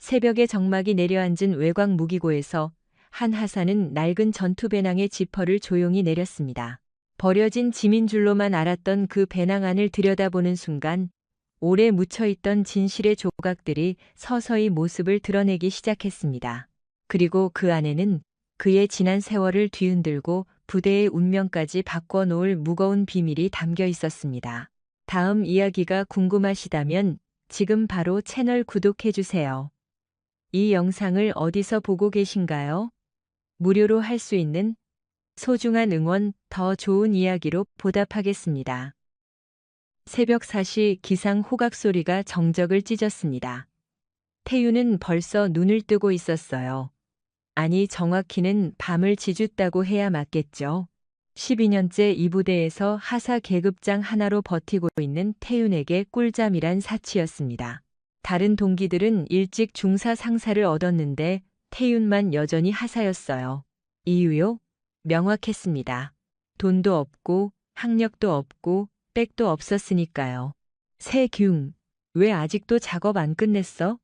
새벽에 정막이 내려앉은 외곽 무기고에서 한 하사는 낡은 전투 배낭의 지퍼를 조용히 내렸습니다. 버려진 짐인 줄로만 알았던 그 배낭 안을 들여다보는 순간 오래 묻혀있던 진실의 조각들이 서서히 모습을 드러내기 시작했습니다. 그리고 그 안에는 그의 지난 세월을 뒤흔들고 부대의 운명까지 바꿔놓을 무거운 비밀이 담겨 있었습니다. 다음 이야기가 궁금하시다면 지금 바로 채널 구독해주세요. 이 영상을 어디서 보고 계신가요? 무료로 할 수 있는 소중한 응원, 더 좋은 이야기로 보답하겠습니다. 새벽 4시 기상 호각 소리가 정적을 찢었습니다. 태유는 벌써 눈을 뜨고 있었어요. 아니, 정확히는 밤을 지읒다고 해야 맞겠죠. 12년째 이 부대에서 하사 계급장 하나로 버티고 있는 태윤에게 꿀잠이란 사치였습니다. 다른 동기들은 일찍 중사 상사를 얻었는데 태윤만 여전히 하사였어요. 이유요? 명확했습니다. 돈도 없고 학력도 없고 백도 없었으니까요. 세균, 왜 아직도 작업 안 끝냈어?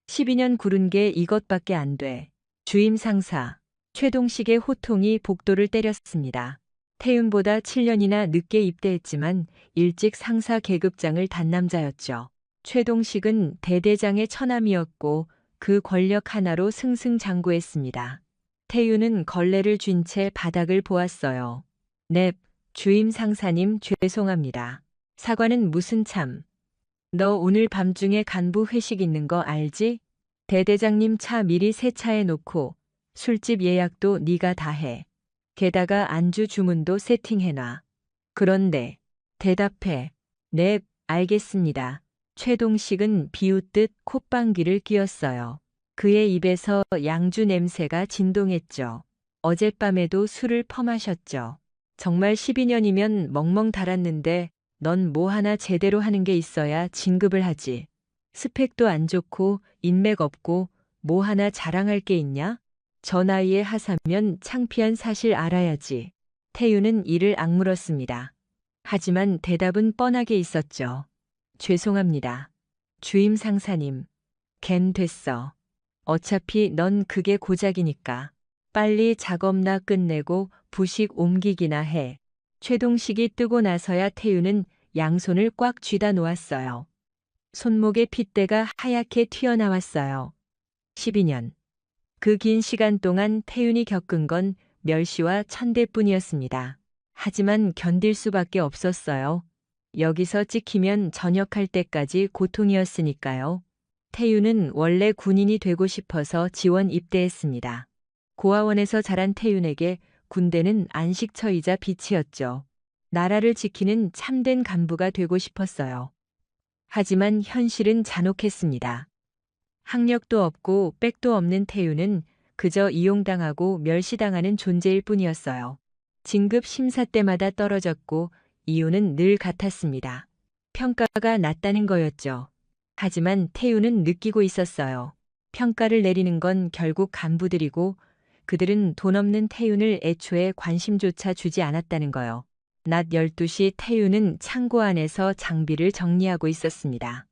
12년 구른 게 이것밖에 안 돼. 주임 상사, 최동식의 호통이 복도를 때렸습니다. 태윤보다 7년이나 늦게 입대했지만 일찍 상사 계급장을 단 남자였죠. 최동식은 대대장의 처남이었고 그 권력 하나로 승승장구했습니다. 태윤은 걸레를 쥔 채 바닥을 보았어요. 넵, 주임 상사님 죄송합니다. 사과는 무슨 참. 너 오늘 밤중에 간부 회식 있는 거 알지? 대대장님 차 미리 세차해 놓고 술집 예약도 네가 다 해. 게다가 안주 주문도 세팅해놔. 그런데 대답해. 네, 알겠습니다. 최동식은 비웃듯 콧방귀를 뀌었어요. 그의 입에서 양주 냄새가 진동했죠. 어젯밤에도 술을 퍼마셨죠. 정말 12년이면 멍멍 달았는데 넌 뭐 하나 제대로 하는 게 있어야 진급을 하지. 스펙도 안 좋고 인맥 없고 뭐 하나 자랑할 게 있냐? 저 나이에 하사면 창피한 사실 알아야지. 태유는 이를 악물었습니다. 하지만 대답은 뻔하게 있었죠. 죄송합니다. 주임 상사님. 걘 됐어. 어차피 넌 그게 고작이니까. 빨리 작업나 끝내고 부식 옮기기나 해. 최동식이 뜨고 나서야 태유는 양손을 꽉 쥐다 놓았어요. 손목의 핏대가 하얗게 튀어나왔어요. 12년. 그 긴 시간 동안 태윤이 겪은 건 멸시와 천대뿐이었습니다. 하지만 견딜 수밖에 없었어요. 여기서 찍히면 전역할 때까지 고통이었으니까요. 태윤은 원래 군인이 되고 싶어서 지원 입대했습니다. 고아원에서 자란 태윤에게 군대는 안식처이자 빛이었죠. 나라를 지키는 참된 간부가 되고 싶었어요. 하지만 현실은 잔혹했습니다. 학력도 없고 백도 없는 태윤은 그저 이용당하고 멸시당하는 존재일 뿐이었어요. 진급 심사 때마다 떨어졌고 이유는 늘 같았습니다. 평가가 낮다는 거였죠. 하지만 태윤은 느끼고 있었어요. 평가를 내리는 건 결국 간부들이고 그들은 돈 없는 태윤을 애초에 관심조차 주지 않았다는 거요. 낮 12시 태윤은 창고 안에서 장비를 정리하고 있었습니다.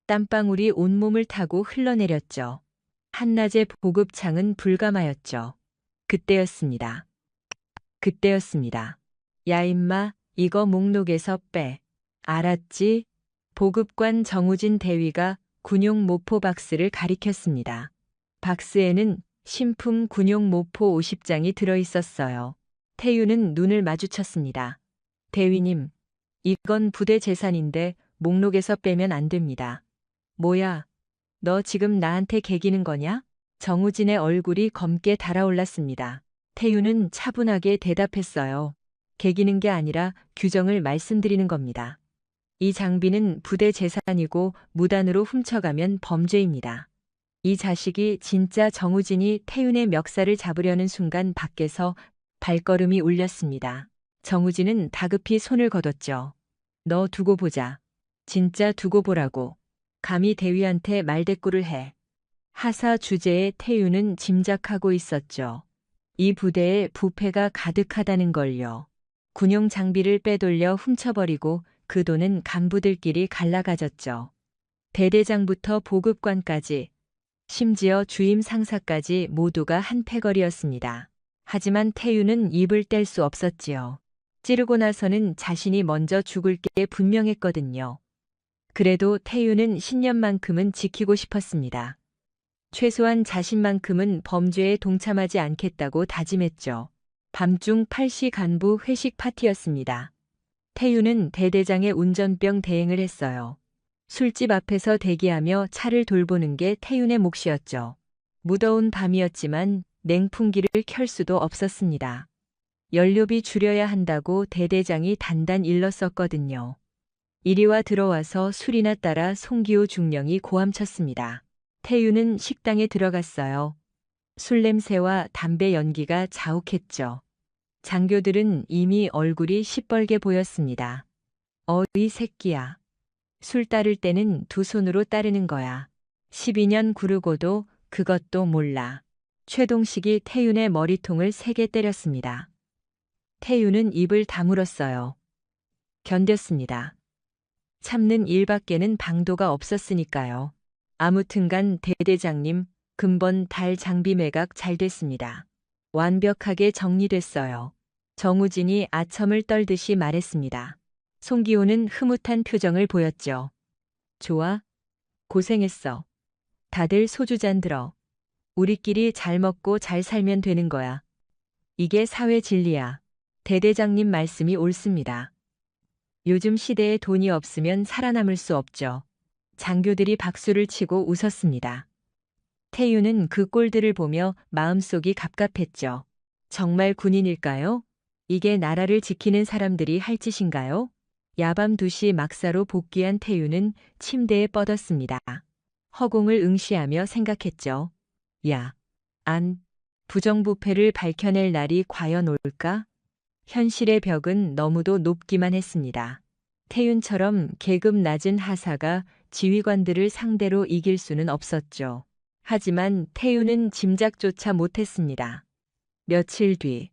땀방울이 온몸을 타고 흘러내렸죠. 한낮의 보급창은 불감하였죠. 그때였습니다. 야 임마, 이거 목록에서 빼. 알았지? 보급관 정우진 대위가 군용 모포 박스를 가리켰습니다. 박스에는 신품 군용 모포 50장이 들어있었어요. 태유는 눈을 마주쳤습니다. 대위님, 이건 부대 재산인데 목록에서 빼면 안 됩니다. 뭐야, 너 지금 나한테 개기는 거냐? 정우진의 얼굴이 검게 달아올랐습니다. 태유는 차분하게 대답했어요. 개기는 게 아니라 규정을 말씀드리는 겁니다. 이 장비는 부대 재산이고 무단으로 훔쳐가면 범죄입니다. 이 자식이 진짜 정우진이 태윤의 멱살을 잡으려는 순간 밖에서 발걸음이 울렸습니다. 정우진은 다급히 손을 거뒀죠. 너 두고 보자. 진짜 두고 보라고. 감히 대위한테 말대꾸를 해. 하사 주제에 태윤은 짐작하고 있었죠. 이 부대에 부패가 가득하다는 걸요. 군용 장비를 빼돌려 훔쳐버리고 그 돈은 간부들끼리 갈라가졌죠. 대대장부터 보급관까지 심지어 주임 상사까지 모두가 한패거리였습니다. 하지만 태유는 입을 뗄 수 없었지요. 찌르고 나서는 자신이 먼저 죽을 게 분명했거든요. 그래도 태유는 신념만큼은 지키고 싶었습니다. 최소한 자신만큼은 범죄에 동참하지 않겠다고 다짐했죠. 밤중 8시 간부 회식 파티였습니다. 태유는 대대장의 운전병 대행을 했어요. 술집 앞에서 대기하며 차를 돌보는 게 태윤의 몫이었죠. 무더운 밤이었지만 냉풍기를 켤 수도 없었습니다. 연료비 줄여야 한다고 대대장이 단단 일렀었거든요. 이리와 들어와서 술이나 따라 송기호 중령이 고함쳤습니다. 태윤은 식당에 들어갔어요. 술 냄새와 담배 연기가 자욱했죠. 장교들은 이미 얼굴이 시뻘게 보였습니다. 이 새끼야. 술 따를 때는 두 손으로 따르는 거야. 12년 구르고도 그것도 몰라. 최동식이 태윤의 머리통을 3개 때렸습니다. 태윤은 입을 다물었어요. 견뎠습니다. 참는 일밖에는 방도가 없었으니까요. 아무튼간 대대장님, 근본 달 장비 매각 잘 됐습니다. 완벽하게 정리됐어요. 정우진이 아첨을 떨듯이 말했습니다. 송기호는 흐뭇한 표정을 보였죠. 좋아. 고생했어. 다들 소주 잔 들어. 우리끼리 잘 먹고 잘 살면 되는 거야. 이게 사회 진리야. 대대장님 말씀이 옳습니다. 요즘 시대에 돈이 없으면 살아남을 수 없죠. 장교들이 박수를 치고 웃었습니다. 태유는 그 꼴들을 보며 마음속이 갑갑했죠. 정말 군인일까요? 이게 나라를 지키는 사람들이 할 짓인가요? 야밤 2시 막사로 복귀한 태유는 침대에 뻗었습니다. 허공을 응시하며 생각했죠. 야, 부정부패를 밝혀낼 날이 과연 올까? 현실의 벽은 너무도 높기만 했습니다. 태윤처럼 계급 낮은 하사가 지휘관들을 상대로 이길 수는 없었죠. 하지만 태윤은 짐작조차 못했습니다. 며칠 뒤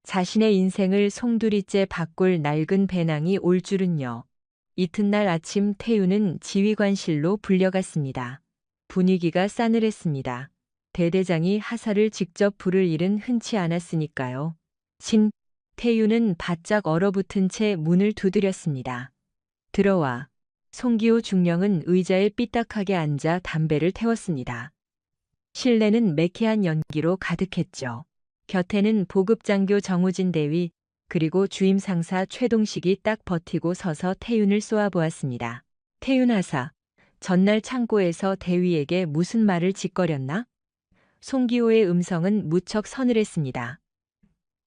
자신의 인생을 송두리째 바꿀 낡은 배낭이 올 줄은요. 이튿날 아침 태윤은 지휘관실로 불려갔습니다. 분위기가 싸늘했습니다. 대대장이 하사를 직접 부를 일은 흔치 않았으니까요. 태윤은 바짝 얼어붙은 채 문을 두드렸습니다. 들어와. 송기호 중령은 의자에 삐딱하게 앉아 담배를 태웠습니다. 실내는 매캐한 연기로 가득했죠. 곁에는 보급장교 정우진 대위 그리고 주임 상사 최동식이 딱 버티고 서서 태윤을 쏘아보았습니다. 태윤 하사, 전날 창고에서 대위에게 무슨 말을 짓거렸나? 송기호의 음성은 무척 서늘했습니다.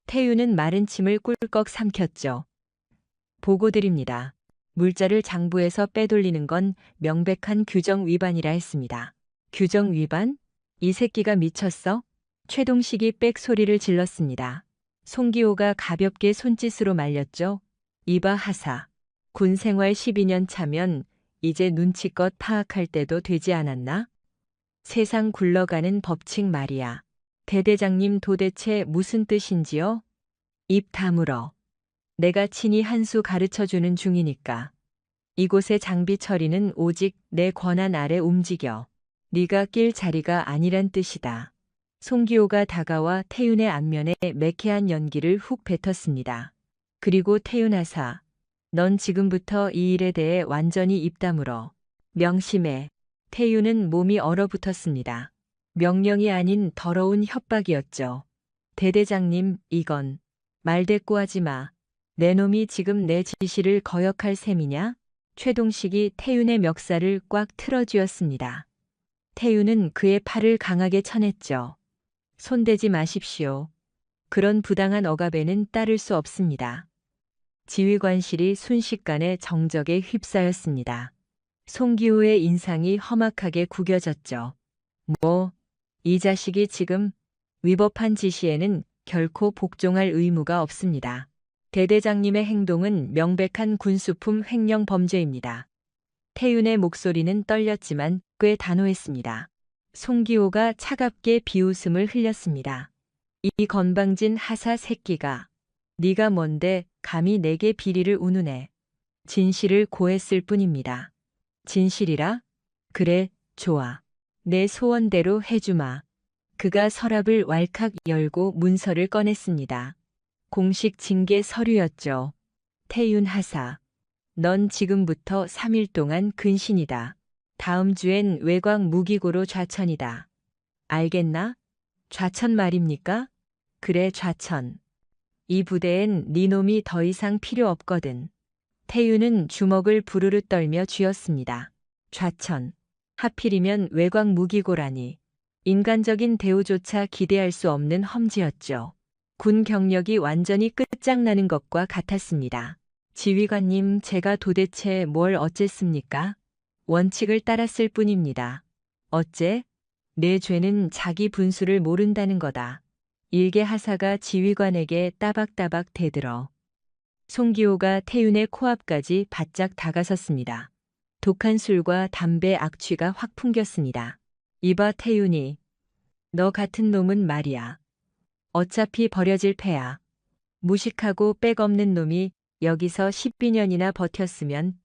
태윤은 마른 침을 꿀꺽 삼켰죠. 보고드립니다. 물자를 장부에서 빼돌리는 건 명백한 규정 위반이라 했습니다. 규정 위반? 이 새끼가 미쳤어? 최동식이 빽 소리를 질렀습니다. 송기호가 가볍게 손짓으로 말렸죠. 이봐 하사. 군 생활 12년 차면 이제 눈치껏 파악할 때도 되지 않았나? 세상 굴러가는 법칙 말이야. 대대장님 도대체 무슨 뜻인지요? 입 다물어. 내가 친히 한 수 가르쳐주는 중이니까. 이곳의 장비 처리는 오직 내 권한 아래 움직여. 네가 낄 자리가 아니란 뜻이다. 송기호가 다가와 태윤의 안면에 매캐한 연기를 훅 뱉었습니다. 그리고 태윤 하사, 넌 지금부터 이 일에 대해 완전히 입 다물어. 명심해. 태윤은 몸이 얼어붙었습니다. 명령이 아닌 더러운 협박이었죠. 대대장님, 이건 말대꾸하지 마. 내 놈이 지금 내 지시를 거역할 셈이냐? 최동식이 태윤의 멱살을 꽉 틀어쥐었습니다. 태윤은 그의 팔을 강하게 쳐냈죠. 손대지 마십시오. 그런 부당한 억압에는 따를 수 없습니다. 지휘관실이 순식간에 정적에 휩싸였습니다. 송기호의 인상이 험악하게 구겨졌죠. 이 자식이 지금 위법한 지시에는 결코 복종할 의무가 없습니다. 대대장님의 행동은 명백한 군수품 횡령 범죄입니다. 태윤의 목소리는 떨렸지만 꽤 단호했습니다. 송기호가 차갑게 비웃음을 흘렸습니다. 이 건방진 하사 새끼가 네가 뭔데 감히 내게 비리를 운우네. 진실을 고했을 뿐입니다. 진실이라? 그래, 좋아. 내 소원대로 해주마. 그가 서랍을 왈칵 열고 문서를 꺼냈습니다. 공식 징계 서류였죠. 태윤 하사. 넌 지금부터 3일 동안 근신이다. 다음 주엔 외곽 무기고로 좌천이다. 알겠나? 좌천 말입니까? 그래, 좌천. 이 부대엔 네 놈이 더 이상 필요 없거든. 태윤은 주먹을 부르르 떨며 쥐었습니다. 좌천. 하필이면 외곽 무기고라니. 인간적인 대우조차 기대할 수 없는 험지였죠. 군 경력이 완전히 끝장나는 것과 같았습니다. 지휘관님, 제가 도대체 뭘 어쨌습니까? 원칙을 따랐을 뿐입니다. 어째? 내 죄는 자기 분수를 모른다는 거다. 일개 하사가 지휘관에게 따박따박 대들어. 송기호가 태윤의 코앞까지 바짝 다가섰습니다. 독한 술과 담배 악취가 확 풍겼습니다. 이봐 태윤이. 너 같은 놈은 말이야. 어차피 버려질 패야. 무식하고 빽 없는 놈이 여기서 12년이나 버텼으면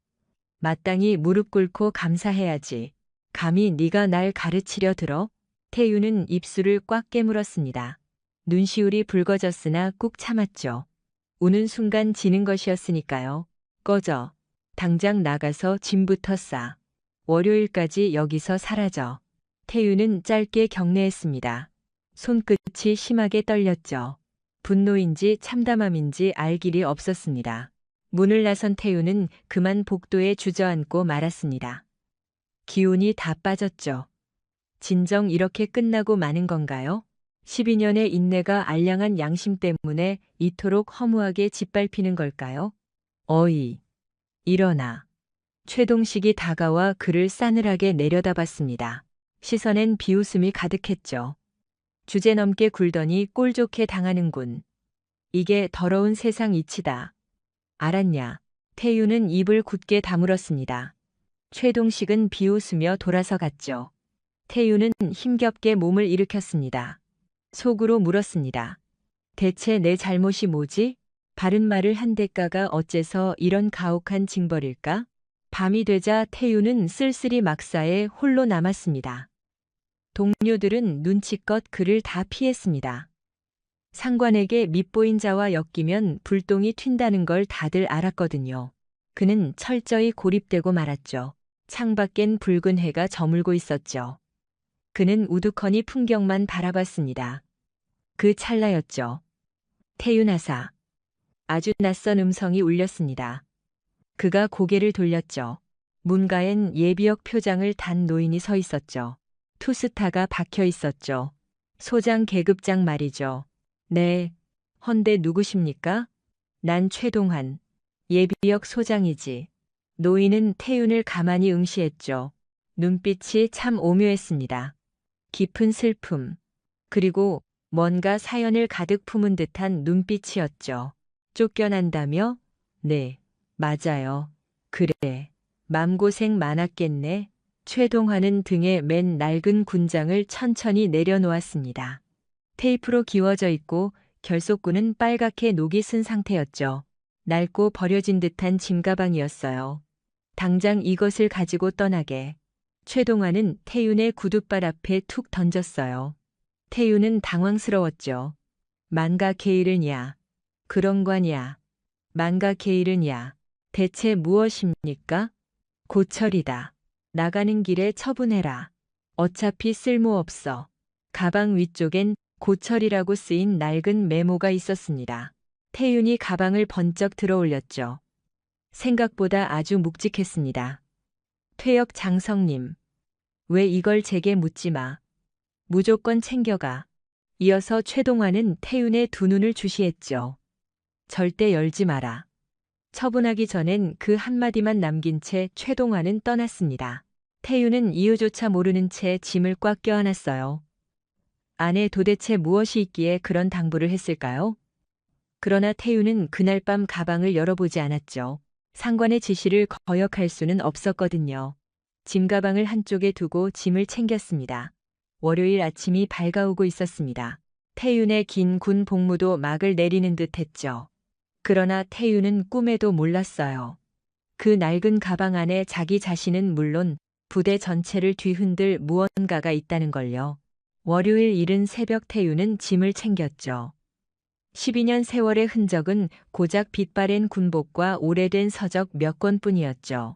마땅히 무릎 꿇고 감사해야지. 감히 네가 날 가르치려 들어? 태윤은 입술을 꽉 깨물었습니다. 눈시울이 붉어졌으나 꾹 참았죠. 우는 순간 지는 것이었으니까요. 꺼져. 당장 나가서 짐부터 싸. 월요일까지 여기서 사라져. 태윤은 짧게 경례했습니다. 손끝이 심하게 떨렸죠. 분노인지 참담함인지 알 길이 없었습니다. 문을 나선 태윤은 그만 복도에 주저앉고 말았습니다. 기운이 다 빠졌죠. 진정 이렇게 끝나고 마는 건가요? 12년의 인내가 알량한 양심 때문에 이토록 허무하게 짓밟히는 걸까요? 어이, 일어나. 최동식이 다가와 그를 싸늘하게 내려다봤습니다. 시선엔 비웃음이 가득했죠. 주제넘게 굴더니 꼴 좋게 당하는군. 이게 더러운 세상 이치다. 알았냐? 태윤은 입을 굳게 다물었습니다. 최동식은 비웃으며 돌아서 갔죠. 태윤은 힘겹게 몸을 일으켰습니다. 속으로 물었습니다. 대체 내 잘못이 뭐지? 바른 말을 한 대가가 어째서 이런 가혹한 징벌일까? 밤이 되자 태윤은 쓸쓸히 막사에 홀로 남았습니다. 동료들은 눈치껏 그를 다 피했습니다. 상관에게 밉보인 자와 엮이면 불똥이 튄다는 걸 다들 알았거든요. 그는 철저히 고립되고 말았죠. 창밖엔 붉은 해가 저물고 있었죠. 그는 우두커니 풍경만 바라봤습니다. 그 찰나였죠. 태윤 하사. 아주 낯선 음성이 울렸습니다. 그가 고개를 돌렸죠. 문가엔 예비역 표장을 단 노인이 서 있었죠. 투스타가 박혀 있었죠. 소장 계급장 말이죠. 네. 헌데 누구십니까? 난 최동환. 예비역 소장이지. 노인은 태윤을 가만히 응시했죠. 눈빛이 참 오묘했습니다. 깊은 슬픔. 그리고 뭔가 사연을 가득 품은 듯한 눈빛이었죠. 쫓겨난다며? 네, 맞아요. 그래. 맘고생 많았겠네. 최동환은 등에 맨 낡은 군장을 천천히 내려놓았습니다. 테이프로 기워져 있고 결속구는 빨갛게 녹이 쓴 상태였죠. 낡고 버려진 듯한 짐가방이었어요. 당장 이것을 가지고 떠나게. 최동환은 태윤의 구둣발 앞에 툭 던졌어요. 태윤은 당황스러웠죠. 만가 게으르냐. 그런 관이야. 만가 게으르냐. 대체 무엇입니까? 고철이다. 나가는 길에 처분해라. 어차피 쓸모없어. 가방 위쪽엔 고철이라고 쓰인 낡은 메모가 있었습니다. 태윤이 가방을 번쩍 들어 올렸죠. 생각보다 아주 묵직했습니다. 퇴역 장성님. 왜 이걸 제게 묻지 마. 무조건 챙겨가. 이어서 최동환은 태윤의 두 눈을 주시했죠. 절대 열지 마라. 처분하기 전엔 그 한마디만 남긴 채 최동환은 떠났습니다. 태윤은 이유조차 모르는 채 짐을 꽉 껴안았어요. 안에 도대체 무엇이 있기에 그런 당부를 했을까요? 그러나 태윤은 그날 밤 가방을 열어보지 않았죠. 상관의 지시를 거역할 수는 없었거든요. 짐가방을 한쪽에 두고 짐을 챙겼습니다. 월요일 아침이 밝아오고 있었습니다. 태윤의 긴 군 복무도 막을 내리는 듯 했죠. 그러나 태윤은 꿈에도 몰랐어요. 그 낡은 가방 안에 자기 자신은 물론 부대 전체를 뒤흔들 무언가가 있다는 걸요. 월요일 이른 새벽 태유는 짐을 챙겼죠. 12년 세월의 흔적은 고작 빛바랜 군복과 오래된 서적 몇 권뿐이었죠.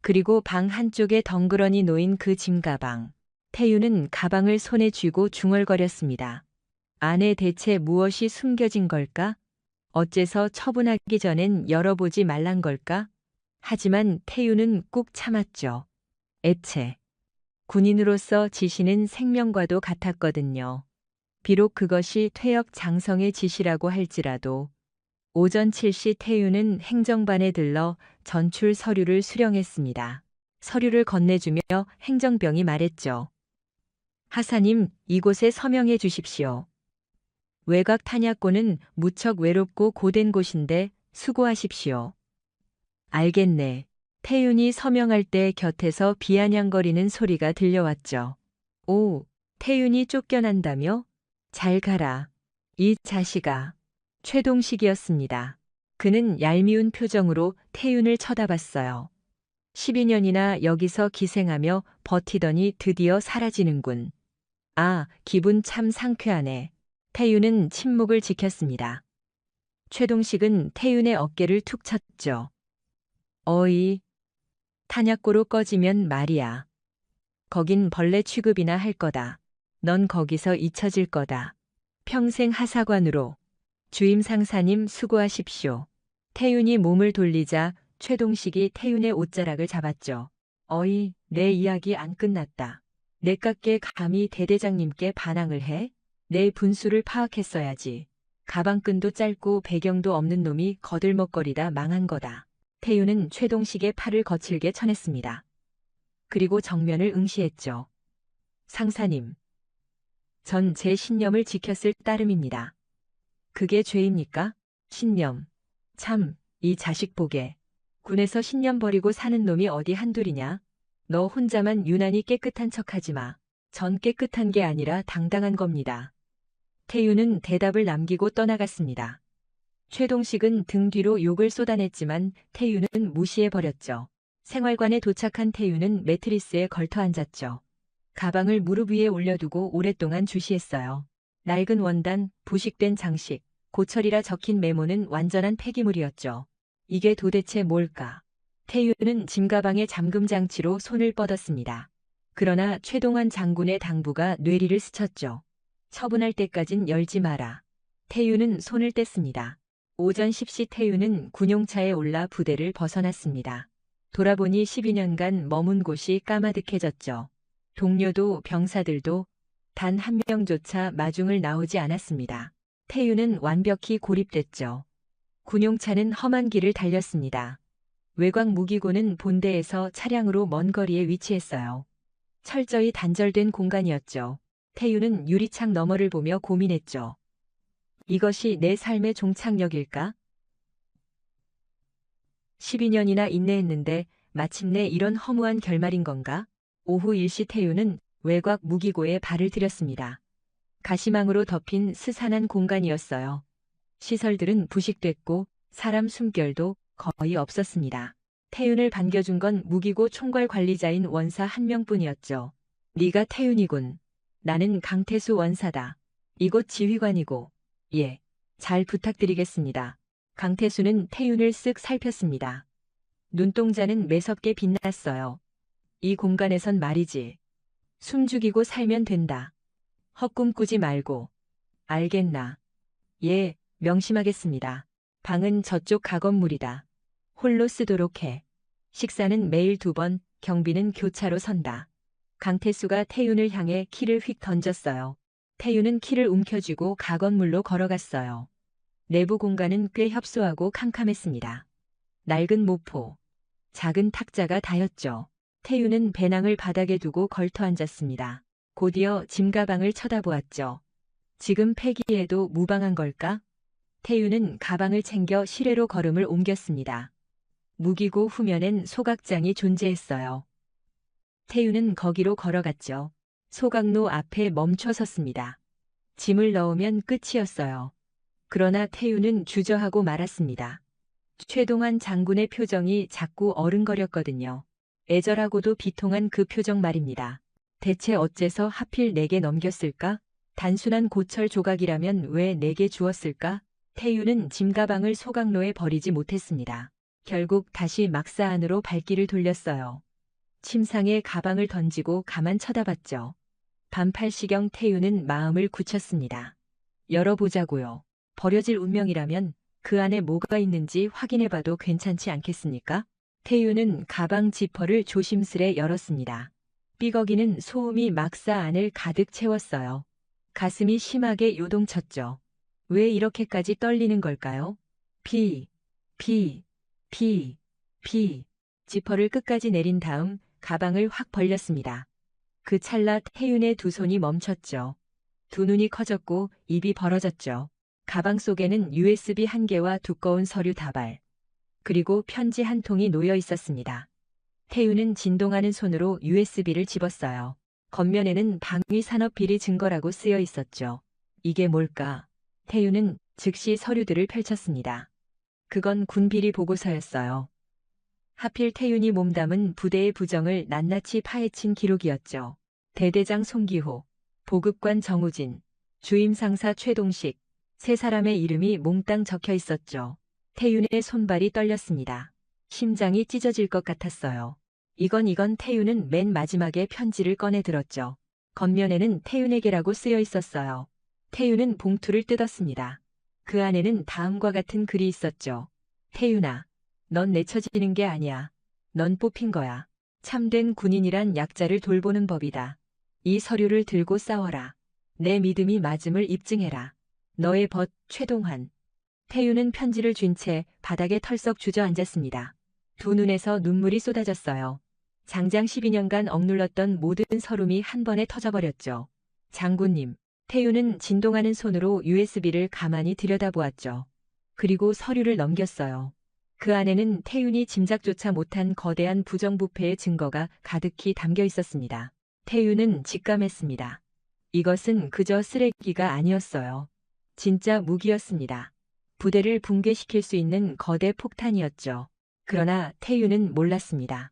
그리고 방 한쪽에 덩그러니 놓인 그 짐가방. 태유는 가방을 손에 쥐고 중얼거렸습니다. 안에 대체 무엇이 숨겨진 걸까? 어째서 처분하기 전엔 열어보지 말란 걸까? 하지만 태유는 꾹 참았죠. 애체. 군인으로서 지시는 생명과도 같았거든요. 비록 그것이 퇴역 장성의 지시라고 할지라도 오전 7시 태유는 행정반에 들러 전출 서류를 수령했습니다. 서류를 건네주며 행정병이 말했죠. 하사님, 이곳에 서명해 주십시오. 외곽 탄약고는 무척 외롭고 고된 곳인데 수고하십시오. 알겠네. 태윤이 서명할 때 곁에서 비아냥거리는 소리가 들려왔죠. 오, 태윤이 쫓겨난다며? 잘 가라. 이 자식아. 최동식이었습니다. 그는 얄미운 표정으로 태윤을 쳐다봤어요. 12년이나 여기서 기생하며 버티더니 드디어 사라지는군. 아, 기분 참 상쾌하네. 태윤은 침묵을 지켰습니다. 최동식은 태윤의 어깨를 툭 쳤죠. 어이, 탄약고로 꺼지면 말이야. 거긴 벌레 취급이나 할 거다. 넌 거기서 잊혀질 거다. 평생 하사관으로. 주임 상사님 수고하십시오. 태윤이 몸을 돌리자 최동식이 태윤의 옷자락을 잡았죠. 어이, 내 이야기 안 끝났다. 내깎게 감히 대대장님께 반항을 해? 내 분수를 파악했어야지. 가방끈도 짧고 배경도 없는 놈이 거들먹거리다 망한 거다. 태윤은 최동식의 팔을 거칠게 쳐냈습니다. 그리고 정면을 응시했죠. 상사님. 전 제 신념을 지켰을 따름입니다. 그게 죄입니까? 신념. 참, 이 자식 보게. 군에서 신념 버리고 사는 놈이 어디 한둘이냐? 너 혼자만 유난히 깨끗한 척하지 마. 전 깨끗한 게 아니라 당당한 겁니다. 태윤은 대답을 남기고 떠나갔습니다. 최동식은 등 뒤로 욕을 쏟아냈지만 태윤은 무시해버렸죠. 생활관에 도착한 태윤은 매트리스에 걸터 앉았죠. 가방을 무릎 위에 올려두고 오랫동안 주시했어요. 낡은 원단, 부식된 장식, 고철이라 적힌 메모는 완전한 폐기물이었죠. 이게 도대체 뭘까? 태윤은 짐가방의 잠금장치로 손을 뻗었습니다. 그러나 최동환 장군의 당부가 뇌리를 스쳤죠. 처분할 때까진 열지 마라. 태윤은 손을 뗐습니다. 오전 10시 태윤은 군용차에 올라 부대를 벗어났습니다. 돌아보니 12년간 머문 곳이 까마득해졌죠. 동료도 병사들도 단 한 명조차 마중을 나오지 않았습니다. 태윤은 완벽히 고립됐죠. 군용차는 험한 길을 달렸습니다. 외곽 무기고는 본대에서 차량으로 먼 거리에 위치했어요. 철저히 단절된 공간이었죠. 태윤은 유리창 너머를 보며 고민했죠. 이것이 내 삶의 종착역일까? 12년이나 인내했는데 마침내 이런 허무한 결말인 건가? 오후 1시 태윤은 외곽 무기고에 발을 들였습니다. 가시망으로 덮인 스산한 공간이었어요. 시설들은 부식됐고 사람 숨결도 거의 없었습니다. 태윤을 반겨준 건 무기고 총괄 관리자인 원사 한 명뿐이었죠. 네가 태윤이군. 나는 강태수 원사다. 이곳 지휘관이고. 예, 잘 부탁드리겠습니다. 강태수는 태윤을 쓱 살폈습니다. 눈동자는 매섭게 빛났어요. 이 공간에선 말이지. 숨죽이고 살면 된다. 헛꿈 꾸지 말고. 알겠나? 예, 명심하겠습니다. 방은 저쪽 가건물이다. 홀로 쓰도록 해. 식사는 매일 2번, 경비는 교차로 선다. 강태수가 태윤을 향해 키를 휙 던졌어요. 태윤은 키를 움켜쥐고 가건물로 걸어갔어요. 내부 공간은 꽤 협소하고 캄캄했습니다. 낡은 모포, 작은 탁자가 다였죠. 태윤은 배낭을 바닥에 두고 걸터 앉았습니다. 곧이어 짐가방을 쳐다보았죠. 지금 폐기해도 무방한 걸까? 태윤은 가방을 챙겨 시래로 걸음을 옮겼습니다. 무기고 후면엔 소각장이 존재했어요. 태윤은 거기로 걸어갔죠. 소각로 앞에 멈춰 섰습니다. 짐을 넣으면 끝이었어요. 그러나 태윤은 주저하고 말았습니다. 최동환 장군의 표정이 자꾸 어른거렸거든요. 애절하고도 비통한 그 표정 말입니다. 대체 어째서 하필 내게 넘겼을까? 단순한 고철 조각이라면 왜 내게 주었을까? 태유는 짐가방을 소각로에 버리지 못했습니다. 결국 다시 막사 안으로 발길을 돌렸어요. 침상에 가방을 던지고 가만 쳐다봤죠. 밤 8시경 태유는 마음을 굳혔습니다. 열어보자고요. 버려질 운명이라면 그 안에 뭐가 있는지 확인해봐도 괜찮지 않겠습니까? 태유는 가방 지퍼를 조심스레 열었습니다. 삐걱이는 소음이 막사 안을 가득 채웠어요. 가슴이 심하게 요동쳤죠. 왜 이렇게까지 떨리는 걸까요? 피. 지퍼를 끝까지 내린 다음 가방을 확 벌렸습니다. 그 찰나 태윤의 두 손이 멈췄죠. 두 눈이 커졌고 입이 벌어졌죠. 가방 속에는 USB 한 개와 두꺼운 서류 다발, 그리고 편지 한 통이 놓여 있었습니다. 태윤은 진동하는 손으로 USB를 집었어요. 겉면에는 방위산업 비리 증거라고 쓰여 있었죠. 이게 뭘까? 태윤은 즉시 서류들을 펼쳤습니다. 그건 군비리 보고서였어요. 하필 태윤이 몸담은 부대의 부정을 낱낱이 파헤친 기록이었죠. 대대장 송기호, 보급관 정우진, 주임상사 최동식, 세 사람의 이름이 몽땅 적혀 있었죠. 태윤의 손발이 떨렸습니다. 심장이 찢어질 것 같았어요. 이건 태윤은 맨 마지막에 편지를 꺼내 들었죠. 겉면에는 태윤에게라고 쓰여 있었어요. 태윤은 봉투를 뜯었습니다. 그 안에는 다음과 같은 글이 있었죠. 태윤아, 넌 내쳐지는 게 아니야. 넌 뽑힌 거야. 참된 군인이란 약자를 돌보는 법이다. 이 서류를 들고 싸워라. 내 믿음이 맞음을 입증해라. 너의 벗 최동환. 태윤은 편지를 쥔 채 바닥에 털썩 주저앉았습니다. 두 눈에서 눈물이 쏟아졌어요. 장장 12년간 억눌렀던 모든 서름이 한 번에 터져버렸죠. 장군님. 태윤은 진동하는 손으로 USB를 가만히 들여다보았죠. 그리고 서류를 넘겼어요. 그 안에는 태윤이 짐작조차 못한 거대한 부정부패의 증거가 가득히 담겨 있었습니다. 태윤은 직감했습니다. 이것은 그저 쓰레기가 아니었어요. 진짜 무기였습니다. 부대를 붕괴시킬 수 있는 거대 폭탄이었죠. 그러나 태윤은 몰랐습니다.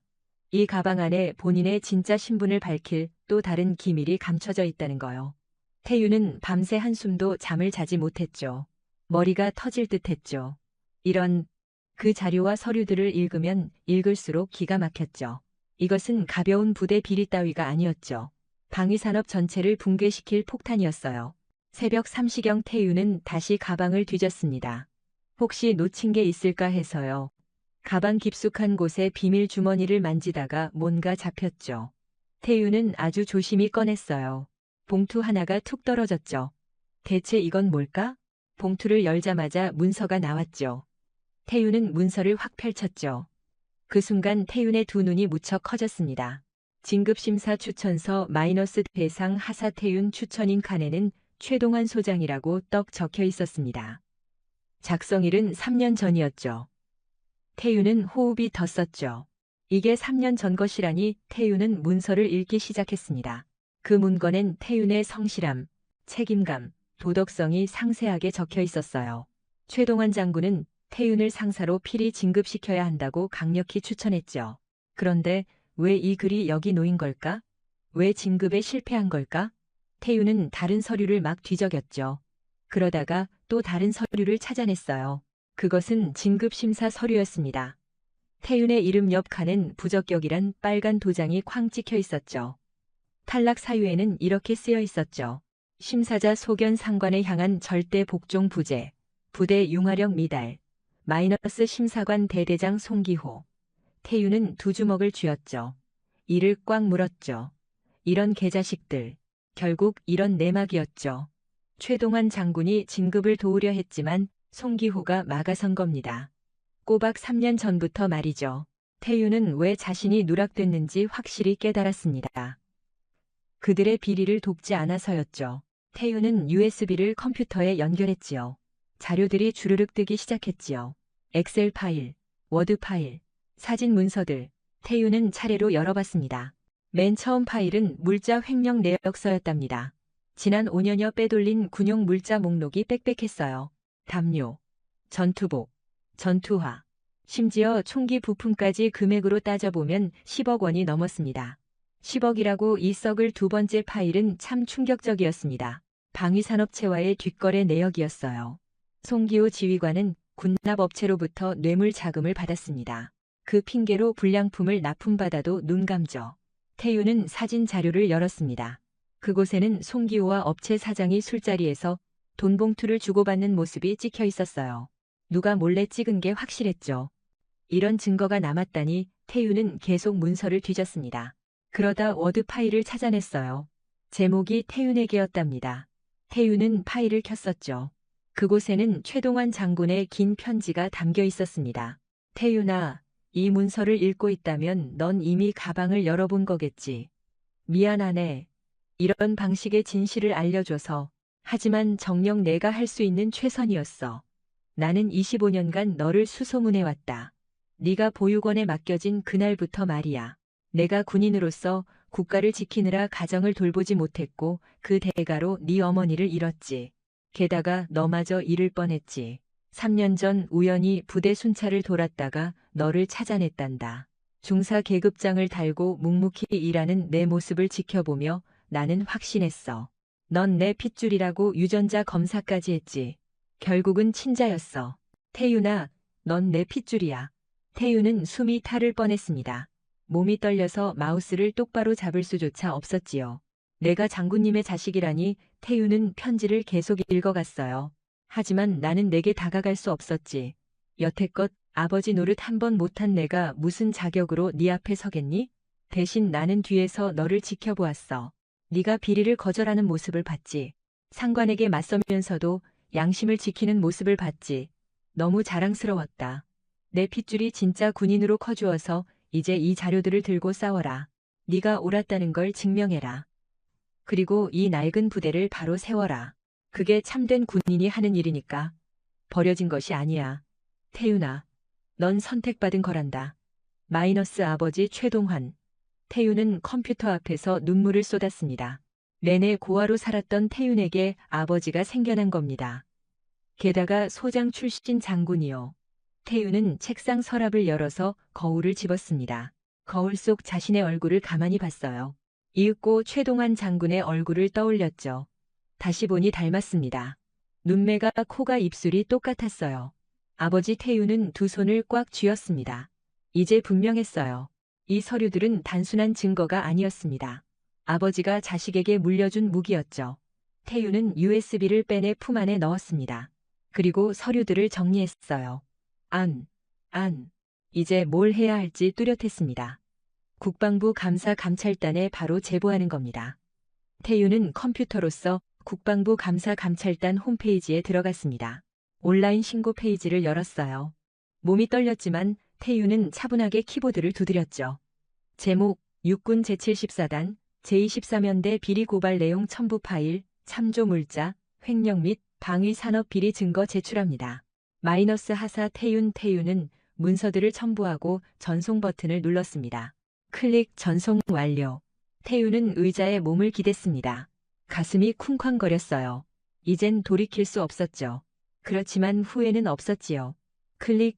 이 가방 안에 본인의 진짜 신분을 밝힐 또 다른 기밀이 감춰져 있다는 거요. 태윤은 밤새 한숨도 잠을 자지 못했죠. 머리가 터질 듯했죠. 그 자료와 서류들을 읽으면 읽을수록 기가 막혔죠. 이것은 가벼운 부대 비리 따위가 아니었죠. 방위산업 전체를 붕괴시킬 폭탄이었어요. 새벽 3시경 태윤은 다시 가방을 뒤졌습니다. 혹시 놓친 게 있을까 해서요. 가방 깊숙한 곳에 비밀 주머니를 만지다가 뭔가 잡혔죠. 태윤은 아주 조심히 꺼냈어요. 봉투 하나가 툭 떨어졌죠. 대체 이건 뭘까? 봉투를 열자마자 문서가 나왔죠. 태윤은 문서를 확 펼쳤죠. 그 순간 태윤의 두 눈이 무척 커졌습니다. 진급심사 추천서 마이너스 대상 하사 태윤 추천인 칸에는 최동환 소장이라고 떡 적혀 있었습니다. 작성일은 3년 전이었죠. 태윤은 호흡이 덧섰죠. 이게 3년 전 것이라니. 태윤은 문서를 읽기 시작했습니다. 그 문건엔 태윤의 성실함, 책임감, 도덕성이 상세하게 적혀 있었어요. 최동환 장군은 태윤을 상사로 필히 진급시켜야 한다고 강력히 추천했죠. 그런데 왜 이 글이 여기 놓인 걸까? 왜 진급에 실패한 걸까? 태윤은 다른 서류를 막 뒤적였죠. 그러다가 또 다른 서류를 찾아냈어요. 그것은 진급심사 서류였습니다. 태윤의 이름 옆 칸엔 부적격이란 빨간 도장이 쾅 찍혀 있었죠. 탈락 사유에는 이렇게 쓰여 있었죠. 심사자 소견 상관에 향한 절대 복종 부재, 부대 융화력 미달, 마이너스 심사관 대대장 송기호. 태윤은 두 주먹을 쥐었죠. 이를 꽉 물었죠. 이런 개자식들. 결국 이런 내막이었죠. 최동환 장군이 진급을 도우려 했지만 송기호가 막아선 겁니다. 꼬박 3년 전부터 말이죠. 태윤은 왜 자신이 누락됐는지 확실히 깨달았습니다. 그들의 비리를 돕지 않아서였죠. 태윤은 USB를 컴퓨터에 연결했지요. 자료들이 주르륵 뜨기 시작했지요. 엑셀 파일, 워드 파일, 사진 문서들. 태윤은 차례로 열어봤습니다. 맨 처음 파일은 물자 횡령 내역서였답니다. 지난 5년여 빼돌린 군용 물자 목록이 빽빽했어요. 담요, 전투복, 전투화, 심지어 총기 부품까지 금액으로 따져보면 10억 원이 넘었습니다. 10억이라고 이 썩을 두 번째 파일은 참 충격적이었습니다. 방위산업체와의 뒷거래 내역이었어요. 송기호 지휘관은 군납업체로부터 뇌물 자금을 받았습니다. 그 핑계로 불량품을 납품받아도 눈 감죠. 태유는 사진 자료를 열었습니다. 그곳에는 송기호와 업체 사장이 술자리에서 돈 봉투를 주고받는 모습이 찍혀 있었어요. 누가 몰래 찍은 게 확실했죠. 이런 증거가 남았다니 태유는 계속 문서를 뒤졌습니다. 그러다 워드 파일을 찾아냈어요. 제목이 태윤에게였답니다. 태윤은 파일을 켰었죠. 그곳에는 최동환 장군의 긴 편지가 담겨 있었습니다. 태윤아, 이 문서를 읽고 있다면 넌 이미 가방을 열어본 거겠지. 미안하네. 이런 방식의 진실을 알려줘서. 하지만 정녕 내가 할 수 있는 최선이었어. 나는 25년간 너를 수소문해왔다. 네가 보육원에 맡겨진 그날부터 말이야. 내가 군인으로서 국가를 지키느라 가정을 돌보지 못했고 그 대가로 네 어머니를 잃었지. 게다가 너마저 잃을 뻔했지. 3년 전 우연히 부대 순찰을 돌았다가 너를 찾아냈단다. 중사 계급장을 달고 묵묵히 일하는 내 모습을 지켜보며 나는 확신했어. 넌 내 핏줄이라고 유전자 검사까지 했지. 결국은 친자였어. 태윤아, 넌 내 핏줄이야. 태윤은 숨이 타를 뻔했습니다. 몸이 떨려서 마우스를 똑바로 잡을 수조차 없었지요. 내가 장군님의 자식이라니. 태윤은 편지를 계속 읽어갔어요. 하지만 나는 내게 다가갈 수 없었지. 여태껏 아버지 노릇 한 번 못한 내가 무슨 자격으로 네 앞에 서겠니? 대신 나는 뒤에서 너를 지켜보았어. 네가 비리를 거절하는 모습을 봤지. 상관에게 맞서면서도 양심을 지키는 모습을 봤지. 너무 자랑스러웠다. 내 핏줄이 진짜 군인으로 커주어서 이제 이 자료들을 들고 싸워라. 네가 옳았다는 걸 증명해라. 그리고 이 낡은 부대를 바로 세워라. 그게 참된 군인이 하는 일이니까. 버려진 것이 아니야. 태윤아, 넌 선택받은 거란다. 마이너스 아버지 최동환. 태윤은 컴퓨터 앞에서 눈물을 쏟았습니다. 내내 고아로 살았던 태윤에게 아버지가 생겨난 겁니다. 게다가 소장 출신 장군이요. 태윤은 책상 서랍을 열어서 거울을 집었습니다. 거울 속 자신의 얼굴을 가만히 봤어요. 이윽고 최동환 장군의 얼굴을 떠올렸죠. 다시 보니 닮았습니다. 눈매가 코가 입술이 똑같았어요. 아버지 태윤은 두 손을 꽉 쥐었습니다. 이제 분명했어요. 이 서류들은 단순한 증거가 아니었습니다. 아버지가 자식에게 물려준 무기였죠. 태윤은 USB를 빼내 품 안에 넣었습니다. 그리고 서류들을 정리했어요. 이제 뭘 해야 할지 뚜렷했습니다. 국방부 감사감찰단에 바로 제보하는 겁니다. 태윤은 컴퓨터로서 국방부 감사감찰단 홈페이지에 들어갔습니다. 온라인 신고 페이지를 열었어요. 몸이 떨렸지만 태윤은 차분하게 키보드를 두드렸죠. 제목, 육군 제74단, 제24면대 비리 고발 내용 첨부 파일, 참조 물자, 횡령 및 방위 산업 비리 증거 제출합니다. 마이너스 하사 태윤은 문서들을 첨부하고 전송 버튼을 눌렀습니다. 클릭 전송 완료. 태윤은 의자에 몸을 기댔습니다. 가슴이 쿵쾅거렸어요. 이젠 돌이킬 수 없었죠. 그렇지만 후회는 없었지요. 클릭.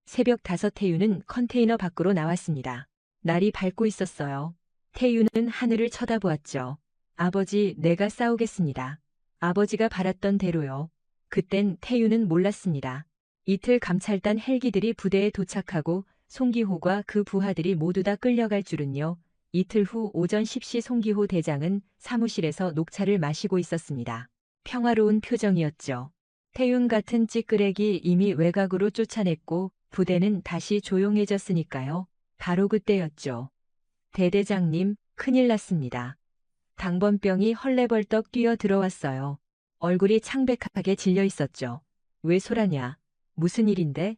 새벽 5 태윤은 컨테이너 밖으로 나왔습니다. 날이 밝고 있었어요. 태윤은 하늘을 쳐다보았죠. 아버지, 내가 싸우겠습니다. 아버지가 바랐던 대로요. 그땐 태윤은 몰랐습니다. 이틀 감찰단 헬기들이 부대에 도착하고 송기호과 그 부하들이 모두 다 끌려갈 줄은요. 이틀 후 오전 10시 송기호 대장은 사무실에서 녹차를 마시고 있었습니다. 평화로운 표정이었죠. 태윤 같은 찌끄레기 이미 외곽으로 쫓아냈고 부대는 다시 조용해졌으니까요. 바로 그때였죠. 대대장님, 큰일 났습니다. 당번병이 헐레벌떡 뛰어 들어왔어요. 얼굴이 창백하게 질려 있었죠. 왜 소라냐? 무슨 일인데?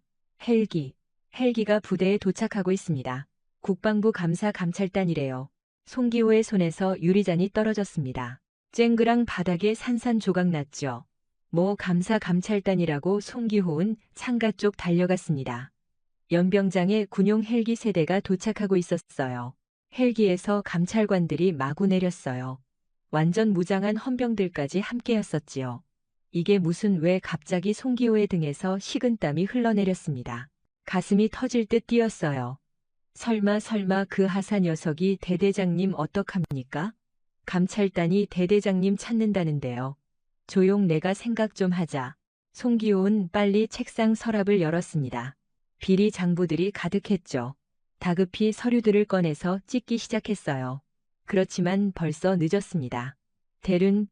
헬기가 부대에 도착하고 있습니다. 국방부 감사감찰단이래요. 송기호의 손에서 유리잔이 떨어졌습니다. 쨍그랑 바닥에 산산조각 났죠. 뭐 감사감찰단이라고. 송기호는 창가 쪽 달려갔습니다. 연병장에 군용 헬기 세대가 도착하고 있었어요. 헬기에서 감찰관들이 마구 내렸어요. 완전 무장한 헌병들까지 함께였었지요. 이게 무슨 왜 갑자기 송기호의 등에서 식은땀이 흘러내렸습니다. 가슴이 터질 듯 뛰었어요. 설마 그 하사 녀석이 대대장님 어떡합니까? 감찰단이 대대장님 찾는다는데요. 조용, 내가 생각 좀 하자. 송기호는 빨리 책상 서랍을 열었습니다. 비리 장부들이 가득했죠. 다급히 서류들을 꺼내서 찢기 시작했어요. 그렇지만 벌써 늦었습니다. 대륜,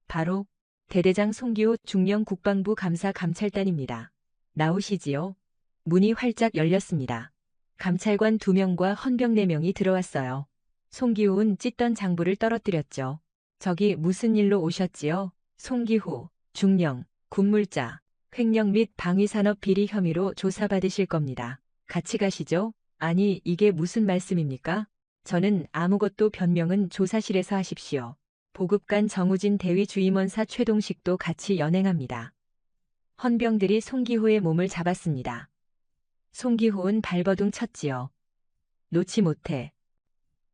바로 대대장 송기호 중령 국방부 감사 감찰단입니다. 나오시지요? 문이 활짝 열렸습니다. 감찰관 2명과 헌병 4명이 들어왔어요. 송기호는 찢던 장부를 떨어뜨렸죠. 저기 무슨 일로 오셨지요? 송기호, 중령, 군물자, 횡령 및 방위산업 비리 혐의로 조사받으실 겁니다. 같이 가시죠? 아니, 이게 무슨 말씀입니까? 저는 아무것도, 변명은 조사실에서 하십시오. 보급관 정우진 대위 주임원사 최동식도 같이 연행합니다. 헌병들이 송기호의 몸을 잡았습니다. 송기호는 발버둥 쳤지요. 놓지 못해.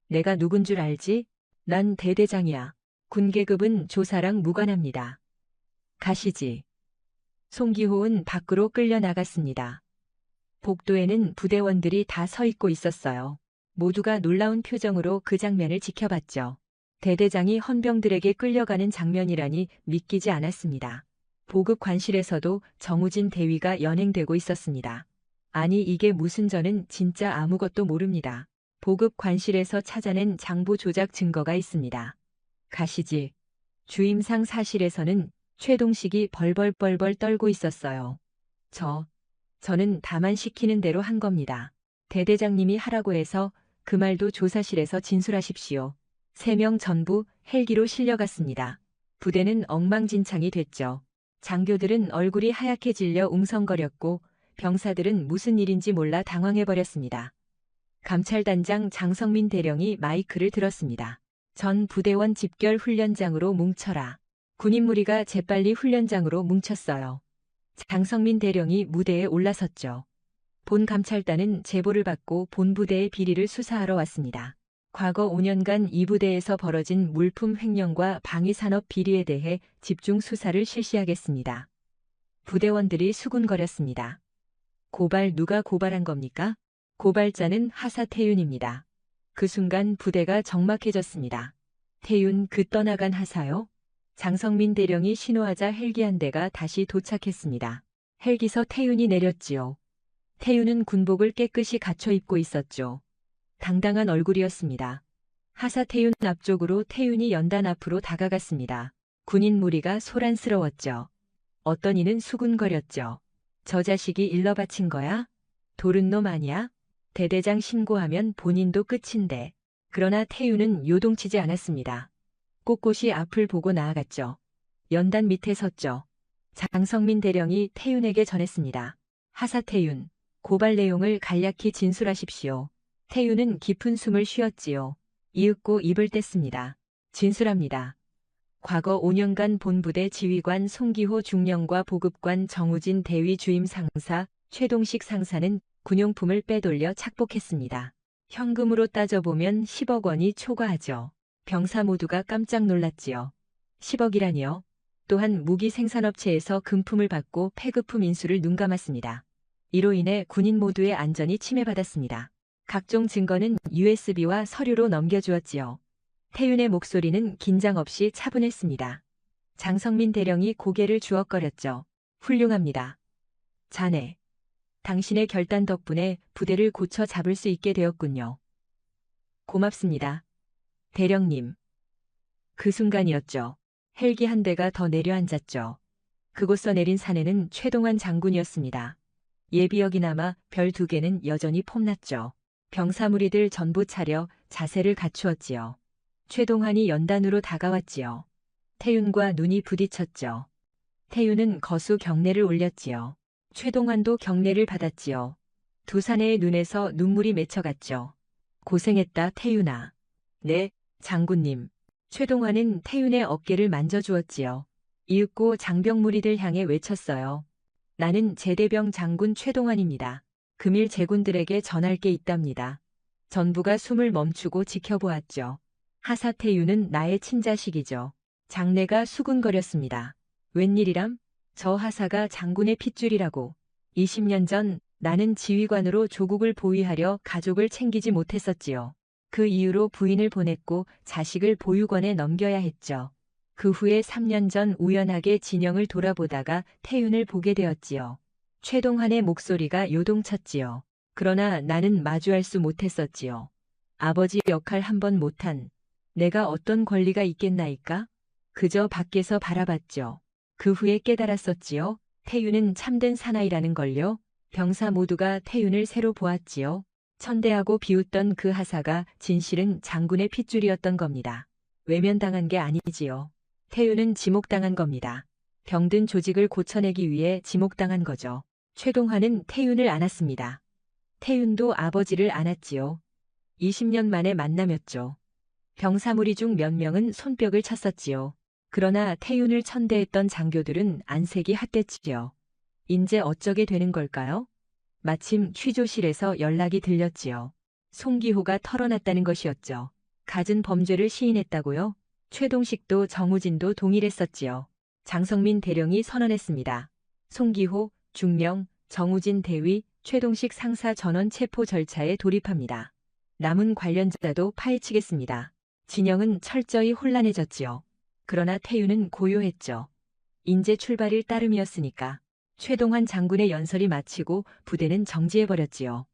내가 누군 줄 알지? 난 대대장이야. 군계급은 조사랑 무관합니다. 가시지. 송기호는 밖으로 끌려 나갔습니다. 복도에는 부대원들이 다 서 있고 있었어요. 모두가 놀라운 표정으로 그 장면을 지켜봤죠. 대대장이 헌병들에게 끌려가는 장면이라니 믿기지 않았습니다. 보급 관실에서도 정우진 대위가 연행되고 있었습니다. 아니, 이게 무슨, 저는 진짜 아무것도 모릅니다. 보급 관실에서 찾아낸 장부 조작 증거가 있습니다. 가시지. 주임상 사실에서는 최동식이 벌벌 떨고 있었어요. 저는 다만 시키는 대로 한 겁니다. 대대장님이 하라고 해서 그 말도 조사실에서 진술하십시오. 3명 전부 헬기로 실려갔습니다. 부대는 엉망진창이 됐죠. 장교들은 얼굴이 하얗게 질려 웅성거렸고 병사들은 무슨 일인지 몰라 당황해버렸습니다. 감찰단장 장성민 대령이 마이크를 들었습니다. 전 부대원 집결 훈련장으로 뭉쳐라. 군인 무리가 재빨리 훈련장으로 뭉쳤어요. 장성민 대령이 무대에 올라섰죠. 본 감찰단은 제보를 받고 본부대의 비리를 수사하러 왔습니다. 과거 5년간 이 부대에서 벌어진 물품 횡령과 방위산업 비리에 대해 집중 수사를 실시하겠습니다. 부대원들이 수군거렸습니다. 고발, 누가 고발한 겁니까? 고발자는 하사 태윤입니다. 그 순간 부대가 적막해졌습니다. 태윤, 그 떠나간 하사요? 장성민 대령이 신호하자 헬기 한 대가 다시 도착했습니다. 헬기서 태윤이 내렸지요. 태윤은 군복을 깨끗이 갖춰 입고 있었죠. 당당한 얼굴이었습니다. 하사 태윤 앞쪽으로 태윤이 연단 앞으로 다가갔습니다. 군인 무리가 소란스러웠죠. 어떤 이는 수군거렸죠. 저 자식이 일러 바친 거야? 도른 놈 아니야? 대대장 신고하면 본인도 끝인데. 그러나 태윤은 요동치지 않았습니다. 꼿꼿이 앞을 보고 나아갔죠. 연단 밑에 섰죠. 장성민 대령이 태윤에게 전했습니다. 하사 태윤, 고발 내용을 간략히 진술하십시오. 태윤은 깊은 숨을 쉬었지요. 이윽고 입을 뗐습니다. 진술합니다. 과거 5년간 본부대 지휘관 송기호 중령과 보급관 정우진 대위 주임 상사, 최동식 상사는 군용품을 빼돌려 착복했습니다. 현금으로 따져보면 10억 원이 초과하죠. 병사 모두가 깜짝 놀랐지요. 10억이라니요? 또한 무기 생산업체에서 금품을 받고 폐급품 인수를 눈감았습니다. 이로 인해 군인 모두의 안전이 침해받았습니다. 각종 증거는 USB와 서류로 넘겨주었지요. 태윤의 목소리는 긴장 없이 차분했습니다. 장성민 대령이 고개를 주걱거렸죠. 훌륭합니다. 자네, 당신의 결단 덕분에 부대를 고쳐 잡을 수 있게 되었군요. 고맙습니다. 대령님. 그 순간이었죠. 헬기 한 대가 더 내려앉았죠. 그곳서 내린 사내는 최동환 장군이었습니다. 예비역이 남아 별 2개는 여전히 폼났죠. 병사 무리들 전부 차려 자세를 갖추었지요. 최동환이 연단으로 다가왔지요. 태윤과 눈이 부딪혔죠. 태윤은 거수 경례를 올렸지요. 최동환도 경례를 받았지요. 두 사내의 눈에서 눈물이 맺혀갔죠. 고생했다, 태윤아. 네, 장군님. 최동환은 태윤의 어깨를 만져주었지요. 이윽고 장병 무리들 향해 외쳤어요. 나는 제대병 장군 최동환입니다. 금일 제군들에게 전할 게 있답니다. 전부가 숨을 멈추고 지켜보았죠. 하사 태윤은 나의 친자식이죠. 장내가 수군거렸습니다. 웬일이람? 저 하사가 장군의 핏줄이라고. 20년 전 나는 지휘관으로 조국을 보위하려 가족을 챙기지 못했었지요. 그 이후로 부인을 보냈고 자식을 보육원에 넘겨야 했죠. 그 후에 3년 전 우연하게 진영을 돌아보다가 태윤을 보게 되었지요. 최동환의 목소리가 요동쳤지요. 그러나 나는 마주할 수 못했었지요. 아버지 역할 한 번 못한 내가 어떤 권리가 있겠나이까? 그저 밖에서 바라봤죠. 그 후에 깨달았었지요. 태윤은 참된 사나이라는 걸요. 병사 모두가 태윤을 새로 보았지요. 천대하고 비웃던 그 하사가 진실은 장군의 핏줄이었던 겁니다. 외면당한 게 아니지요. 태윤은 지목당한 겁니다. 병든 조직을 고쳐내기 위해 지목당한 거죠. 최동환은 태윤을 안았습니다. 태윤도 아버지를 안았지요. 20년 만에 만남이었죠. 병사무리 중 몇 명은 손뼉을 쳤었지요. 그러나 태윤을 천대했던 장교들은 안색이 핫했지요. 인제 어쩌게 되는 걸까요? 마침 취조실에서 연락이 들렸지요. 송기호가 털어놨다는 것이었죠. 갖은 범죄를 시인했다고요? 최동식도 정우진도 동일했었지요. 장성민 대령이 선언했습니다. 송기호, 중령, 정우진 대위, 최동식 상사 전원 체포 절차에 돌입합니다. 남은 관련자도 파헤치겠습니다. 진영은 철저히 혼란해졌지요. 그러나 태윤은 고요했죠. 인제 출발일 따름이었으니까. 최동환 장군의 연설이 마치고 부대는 정지해버렸지요.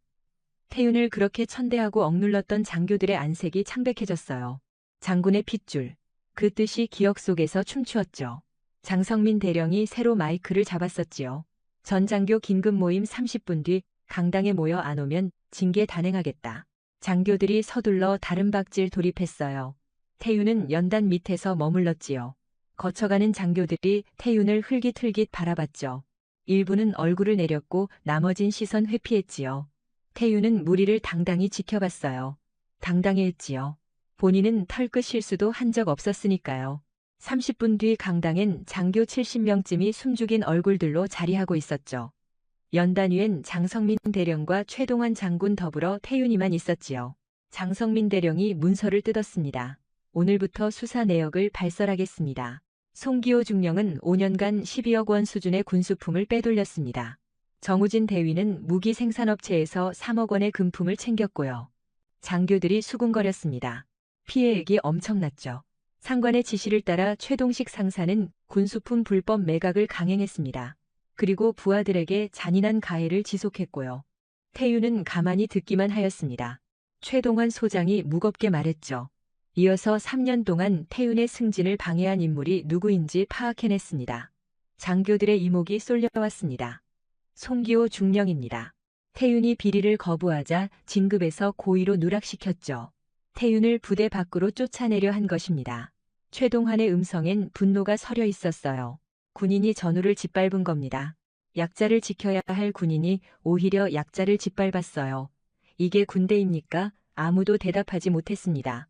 태윤을 그렇게 천대하고 억눌렀던 장교들의 안색이 창백해졌어요. 장군의 핏줄. 그 뜻이 기억 속에서 춤추었죠. 장성민 대령이 새로 마이크를 잡았었지요. 전 장교 긴급 모임 30분 뒤 강당에 모여 안 오면 징계 단행하겠다. 장교들이 서둘러 다른 박질 돌입했어요. 태윤은 연단 밑에서 머물렀지요. 거쳐가는 장교들이 태윤을 흘깃흘깃 바라봤죠. 일부는 얼굴을 내렸고 나머진 시선 회피했지요. 태윤은 무리를 당당히 지켜봤어요. 당당해했지요. 본인은 털끝 실수도 한 적 없었으니까요. 30분 뒤 강당엔 장교 70명쯤이 숨죽인 얼굴들로 자리하고 있었죠. 연단 위엔 장성민 대령과 최동환 장군 더불어 태윤이만 있었지요. 장성민 대령이 문서를 뜯었습니다. 오늘부터 수사 내역을 발설하겠습니다. 송기호 중령은 5년간 12억 원 수준의 군수품을 빼돌렸습니다. 정우진 대위는 무기 생산업체에서 3억 원의 금품을 챙겼고요. 장교들이 수군거렸습니다. 피해액이 엄청났죠. 상관의 지시를 따라 최동식 상사는 군수품 불법 매각을 강행했습니다. 그리고 부하들에게 잔인한 가해를 지속했고요. 태윤은 가만히 듣기만 하였습니다. 최동환 소장이 무겁게 말했죠. 이어서 3년 동안 태윤의 승진을 방해한 인물이 누구인지 파악해냈습니다. 장교들의 이목이 쏠려왔습니다. 송기호 중령입니다. 태윤이 비리를 거부하자 진급에서 고위로 누락시켰죠. 태윤을 부대 밖으로 쫓아내려 한 것입니다. 최동환의 음성엔 분노가 서려 있었어요. 군인이 전우를 짓밟은 겁니다. 약자를 지켜야 할 군인이 오히려 약자를 짓밟았어요. 이게 군대입니까? 아무도 대답하지 못했습니다.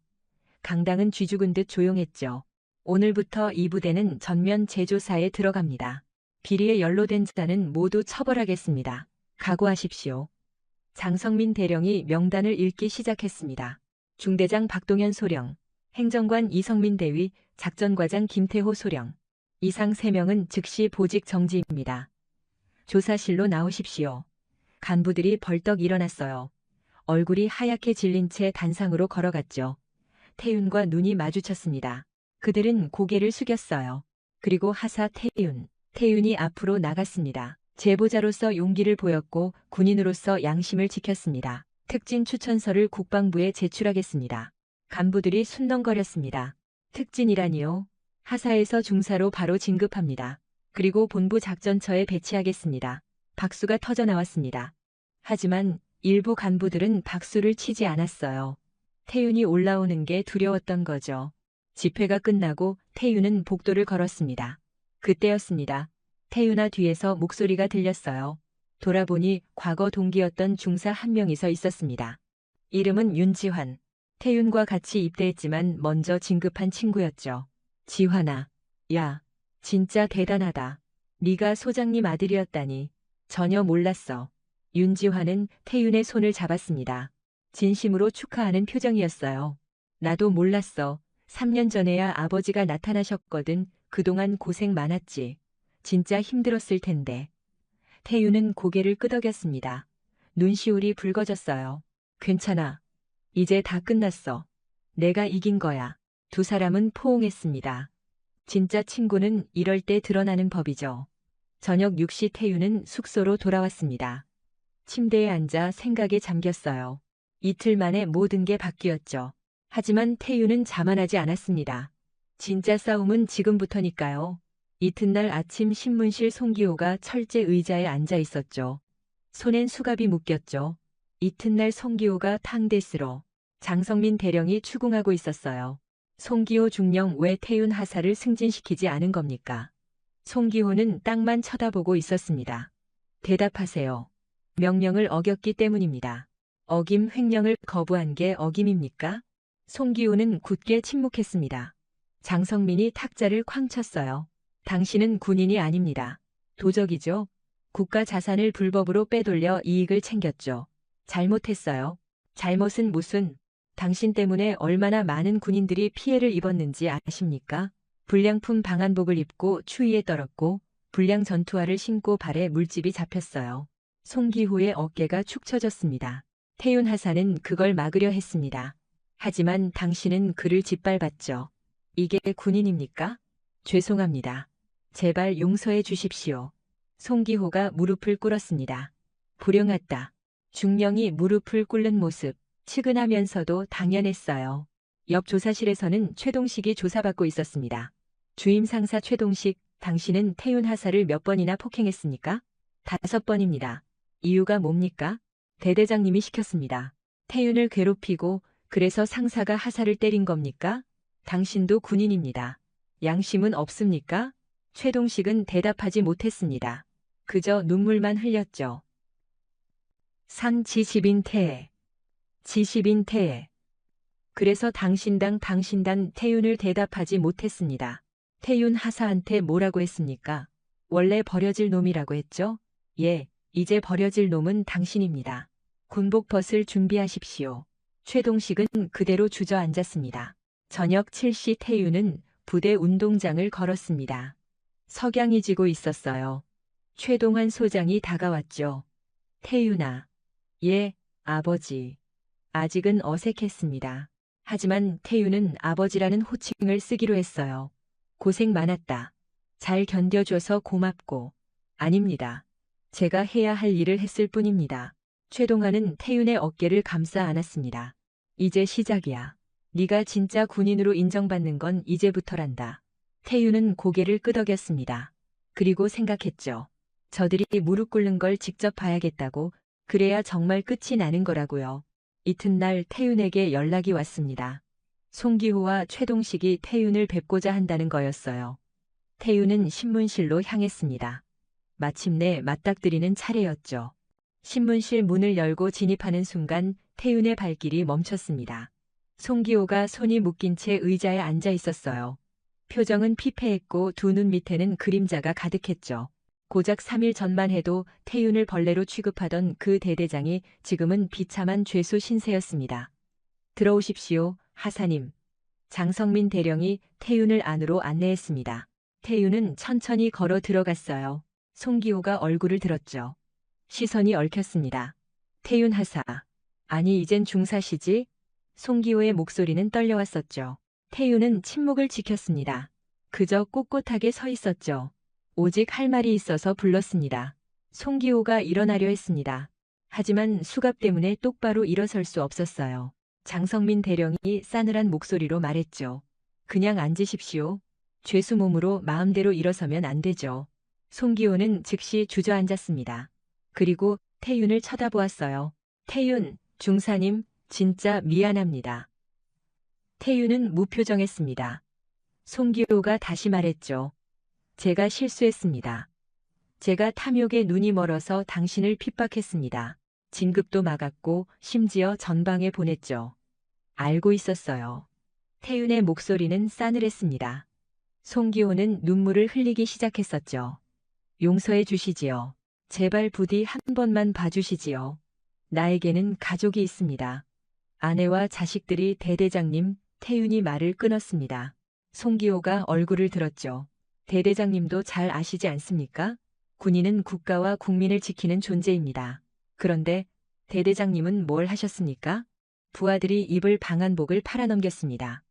강당은 쥐죽은 듯 조용했죠. 오늘부터 이 부대는 전면 재조사에 들어갑니다. 비리에 연루된 자는 모두 처벌하겠습니다. 각오하십시오. 장성민 대령이 명단을 읽기 시작했습니다. 중대장 박동현 소령, 행정관 이성민 대위, 작전과장 김태호 소령. 이상 3명은 즉시 보직 정지입니다. 조사실로 나오십시오. 간부들이 벌떡 일어났어요. 얼굴이 하얗게 질린 채 단상으로 걸어갔죠. 태윤과 눈이 마주쳤습니다. 그들은 고개를 숙였어요. 그리고 하사 태윤이 앞으로 나갔습니다. 제보자로서 용기를 보였고 군인으로서 양심을 지켰습니다. 특진 추천서를 국방부에 제출하겠습니다. 간부들이 순덩거렸습니다. 특진이라니요? 하사에서 중사로 바로 진급합니다. 그리고 본부 작전처에 배치하겠습니다. 박수가 터져 나왔습니다. 하지만 일부 간부들은 박수를 치지 않았어요. 태윤이 올라오는 게 두려웠던 거죠. 집회가 끝나고 태윤은 복도를 걸었습니다. 그때였습니다. 태윤아 뒤에서 목소리가 들렸어요. 돌아보니 과거 동기였던 중사 한 명이 서 있었습니다. 이름은 윤지환. 태윤과 같이 입대했지만 먼저 진급한 친구였죠. 지환아, 야, 진짜 대단하다. 네가 소장님 아들이었다니. 전혀 몰랐어. 윤지환은 태윤의 손을 잡았습니다. 진심으로 축하하는 표정이었어요. 나도 몰랐어. 3년 전에야 아버지가 나타나셨거든. 그동안 고생 많았지. 진짜 힘들었을 텐데. 태윤은 고개를 끄덕였습니다. 눈시울이 붉어졌어요. 괜찮아. 이제 다 끝났어. 내가 이긴 거야. 두 사람은 포옹했습니다. 진짜 친구는 이럴 때 드러나는 법이죠. 저녁 6시 태윤은 숙소로 돌아왔습니다. 침대에 앉아 생각에 잠겼어요. 이틀 만에 모든 게 바뀌었죠. 하지만 태윤은 자만하지 않았습니다. 진짜 싸움은 지금부터니까요. 이튿날 아침 신문실 송기호가 철제 의자에 앉아 있었죠. 손엔 수갑이 묶였죠. 이튿날 송기호가 탕데스로 장성민 대령이 추궁하고 있었어요. 송기호 중령 왜 태윤 하사를 승진시키지 않은 겁니까? 송기호는 땅만 쳐다보고 있었습니다. 대답하세요. 명령을 어겼기 때문입니다. 어김 횡령을 거부한 게 어김입니까? 송기호는 굳게 침묵했습니다. 장성민이 탁자를 쾅 쳤어요. 당신은 군인이 아닙니다. 도적이죠. 국가 자산을 불법으로 빼돌려 이익을 챙겼죠. 잘못했어요. 잘못은 무슨? 당신 때문에 얼마나 많은 군인들이 피해를 입었는지 아십니까? 불량품 방한복을 입고 추위에 떨었고 불량 전투화를 신고 발에 물집이 잡혔어요. 송기호의 어깨가 축 처졌습니다. 태윤 하사는 그걸 막으려 했습니다. 하지만 당신은 그를 짓밟았죠. 이게 군인입니까? 죄송합니다. 제발 용서해 주십시오. 송기호가 무릎을 꿇었습니다. 불행했다. 중령이 무릎을 꿇는 모습, 측은하면서도 당연했어요. 옆 조사실에서는 최동식이 조사받고 있었습니다. 주임 상사 최동식, 당신은 태윤 하사를 몇 번이나 폭행했습니까? 5번입니다. 이유가 뭡니까? 대대장님이 시켰습니다. 태윤을 괴롭히고 그래서 상사가 하사를 때린 겁니까? 당신도 군인입니다. 양심은 없습니까? 최동식은 대답하지 못했습니다. 그저 눈물만 흘렸죠. 상 지시빈 태해. 지시빈 태해. 그래서 당신당 태윤을 대답하지 못했습니다. 태윤 하사한테 뭐라고 했습니까? 원래 버려질 놈이라고 했죠? 예, 이제 버려질 놈은 당신입니다. 군복 벗을 준비하십시오. 최동식은 그대로 주저앉았습니다. 저녁 7시 태윤은 부대 운동장을 걸었습니다. 석양이 지고 있었어요. 최동환 소장이 다가왔죠. 태윤아. 예, 아버지. 아직은 어색했습니다. 하지만 태윤은 아버지라는 호칭을 쓰기로 했어요. 고생 많았다. 잘 견뎌줘서 고맙고. 아닙니다. 제가 해야 할 일을 했을 뿐입니다. 최동환은 태윤의 어깨를 감싸 안았습니다. 이제 시작이야. 네가 진짜 군인으로 인정받는 건 이제부터란다. 태윤은 고개를 끄덕였습니다. 그리고 생각했죠. 저들이 무릎 꿇는 걸 직접 봐야겠다고. 그래야 정말 끝이 나는 거라고요. 이튿날 태윤에게 연락이 왔습니다. 송기호와 최동식이 태윤을 뵙고자 한다는 거였어요. 태윤은 신문실로 향했습니다. 마침내 맞닥뜨리는 차례였죠. 신문실 문을 열고 진입하는 순간 태윤의 발길이 멈췄습니다. 송기호가 손이 묶인 채 의자에 앉아 있었어요. 표정은 피폐했고 두 눈 밑에는 그림자가 가득했죠. 고작 3일 전만 해도 태윤을 벌레로 취급하던 그 대대장이 지금은 비참한 죄수 신세였습니다. 들어오십시오, 하사님. 장성민 대령이 태윤을 안으로 안내했습니다. 태윤은 천천히 걸어 들어갔어요. 송기호가 얼굴을 들었죠. 시선이 얽혔습니다. 태윤 하사. 아니 이젠 중사시지? 송기호의 목소리는 떨려왔었죠. 태윤은 침묵을 지켰습니다. 그저 꼿꼿하게 서 있었죠. 오직 할 말이 있어서 불렀습니다. 송기호가 일어나려 했습니다. 하지만 수갑 때문에 똑바로 일어설 수 없었어요. 장성민 대령이 싸늘한 목소리로 말했죠. 그냥 앉으십시오. 죄수 몸으로 마음대로 일어서면 안 되죠. 송기호는 즉시 주저앉았습니다. 그리고 태윤을 쳐다보았어요. 태윤, 중사님, 진짜 미안합니다. 태윤은 무표정했습니다. 송기호가 다시 말했죠. 제가 실수했습니다. 제가 탐욕에 눈이 멀어서 당신을 핍박했습니다. 진급도 막았고 심지어 전방에 보냈죠. 알고 있었어요. 태윤의 목소리는 싸늘했습니다. 송기호는 눈물을 흘리기 시작했었죠. 용서해 주시지요. 제발 부디 한 번만 봐주시지요. 나에게는 가족이 있습니다. 아내와 자식들이. 대대장님, 태윤이 말을 끊었습니다. 송기호가 얼굴을 들었죠. 대대장님도 잘 아시지 않습니까? 군인은 국가와 국민을 지키는 존재입니다. 그런데 대대장님은 뭘 하셨습니까? 부하들이 입을 방한복을 팔아넘겼습니다.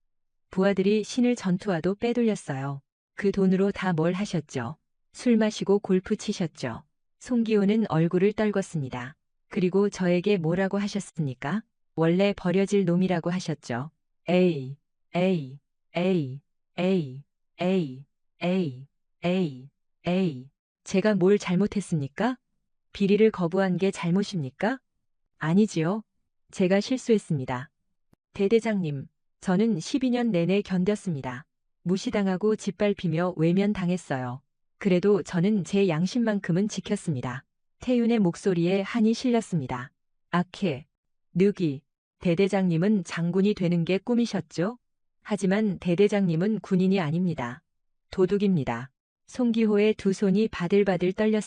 부하들이 신을 전투화도 빼돌렸어요. 그 돈으로 다 뭘 하셨죠? 술 마시고 골프 치셨죠. 송기호는 얼굴을 떨궜습니다. 그리고 저에게 뭐라고 하셨습니까? 원래 버려질 놈이라고 하셨죠. 에이, 에이, 에이, 에이, 에이, 에이, 에이, 에이. 제가 뭘 잘못했습니까? 비리를 거부한 게 잘못입니까? 아니지요. 제가 실수했습니다. 대대장님, 저는 12년 내내 견뎠습니다. 무시당하고 짓밟히며 외면당했어요. 그래도 저는 제 양심만큼은 지켰습니다. 태윤의 목소리에 한이 실렸습니다. 악해, 느기, 대대장님은 장군이 되는 게 꿈이셨죠? 하지만 대대장님은 군인이 아닙니다. 도둑입니다. 송기호의 두 손이 바들바들 떨렸습니다.